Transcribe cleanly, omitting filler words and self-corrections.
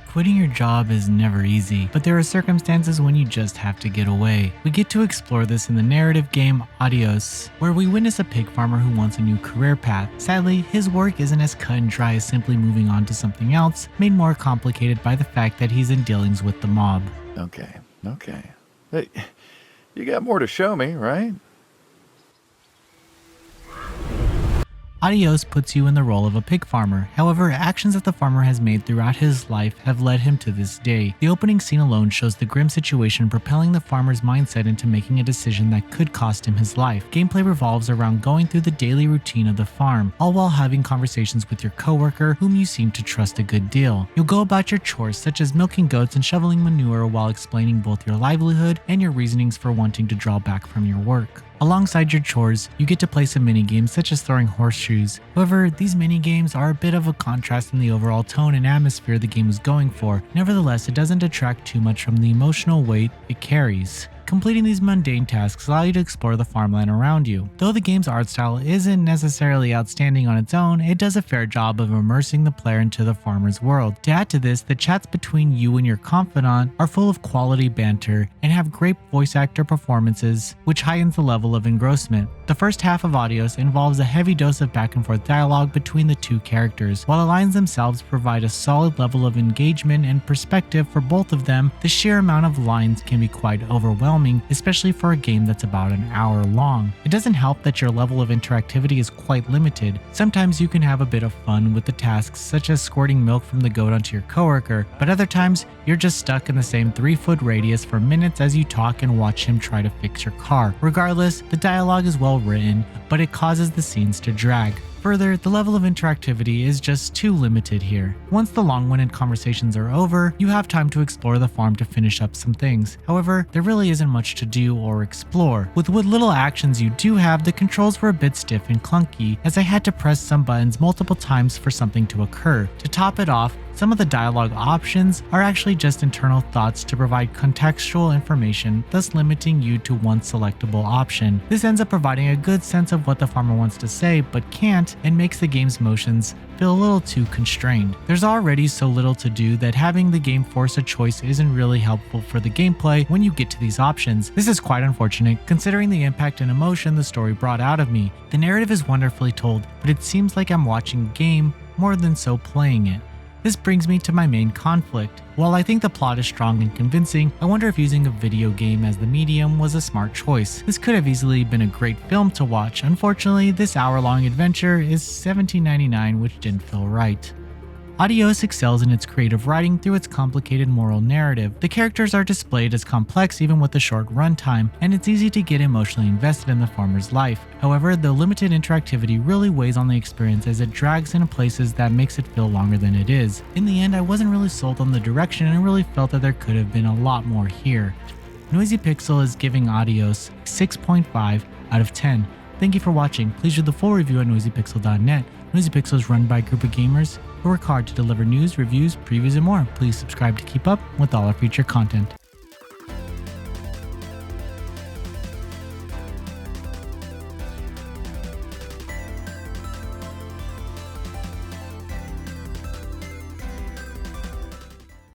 Quitting your job is never easy, but there are circumstances when you just have to get away. We get to explore this in the narrative game Adios, where we witness a pig farmer who wants a new career path. Sadly, his work isn't as cut and dry as simply moving on to something else, made more complicated by the fact that he's in dealings with the mob. Okay. Hey, you got more to show me, right? Adios puts you in the role of a pig farmer. However, actions that the farmer has made throughout his life have led him to this day. The opening scene alone shows the grim situation propelling the farmer's mindset into making a decision that could cost him his life. Gameplay revolves around going through the daily routine of the farm, all while having conversations with your coworker whom you seem to trust a good deal. You'll go about your chores such as milking goats and shoveling manure while explaining both your livelihood and your reasonings for wanting to draw back from your work. Alongside your chores, you get to play some minigames such as throwing horseshoes. However, these minigames are a bit of a contrast in the overall tone and atmosphere the game is going for. Nevertheless, it doesn't detract too much from the emotional weight it carries. Completing these mundane tasks allow you to explore the farmland around you. Though the game's art style isn't necessarily outstanding on its own, it does a fair job of immersing the player into the farmer's world. To add to this, the chats between you and your confidant are full of quality banter and have great voice actor performances, which heightens the level of engrossment. The first half of Adios involves a heavy dose of back and forth dialogue between the two characters. While the lines themselves provide a solid level of engagement and perspective for both of them, the sheer amount of lines can be quite overwhelming, especially for a game that's about an hour long. It doesn't help that your level of interactivity is quite limited. Sometimes you can have a bit of fun with the tasks such as squirting milk from the goat onto your coworker, but other times you're just stuck in the same 3-foot radius for minutes as you talk and watch him try to fix your car. Regardless, the dialogue is well written, but it causes the scenes to drag. Further, the level of interactivity is just too limited here. Once the long-winded conversations are over, you have time to explore the farm to finish up some things. However, there really isn't much to do or explore. With what little actions you do have, the controls were a bit stiff and clunky, as I had to press some buttons multiple times for something to occur. To top it off, some of the dialogue options are actually just internal thoughts to provide contextual information, thus limiting you to one selectable option. This ends up providing a good sense of what the farmer wants to say but can't, and makes the game's motions feel a little too constrained. There's already so little to do that having the game force a choice isn't really helpful for the gameplay when you get to these options. This is quite unfortunate considering the impact and emotion the story brought out of me. The narrative is wonderfully told, but it seems like I'm watching a game more than so playing it. This brings me to my main conflict. While I think the plot is strong and convincing, I wonder if using a video game as the medium was a smart choice. This could have easily been a great film to watch. Unfortunately, this hour-long adventure is $17.99, which didn't feel right. Adios excels in its creative writing through its complicated moral narrative. The characters are displayed as complex even with the short runtime, and it's easy to get emotionally invested in the farmer's life. However, the limited interactivity really weighs on the experience as it drags into places that makes it feel longer than it is. In the end, I wasn't really sold on the direction and really felt that there could have been a lot more here. Noisy Pixel is giving Adios 6.5 out of 10. Thank you for watching. Please read the full review at noisypixel.net. Noisy Pixel is run by a group of gamers who work hard to deliver news, reviews, previews, and more. Please subscribe to keep up with all our future content.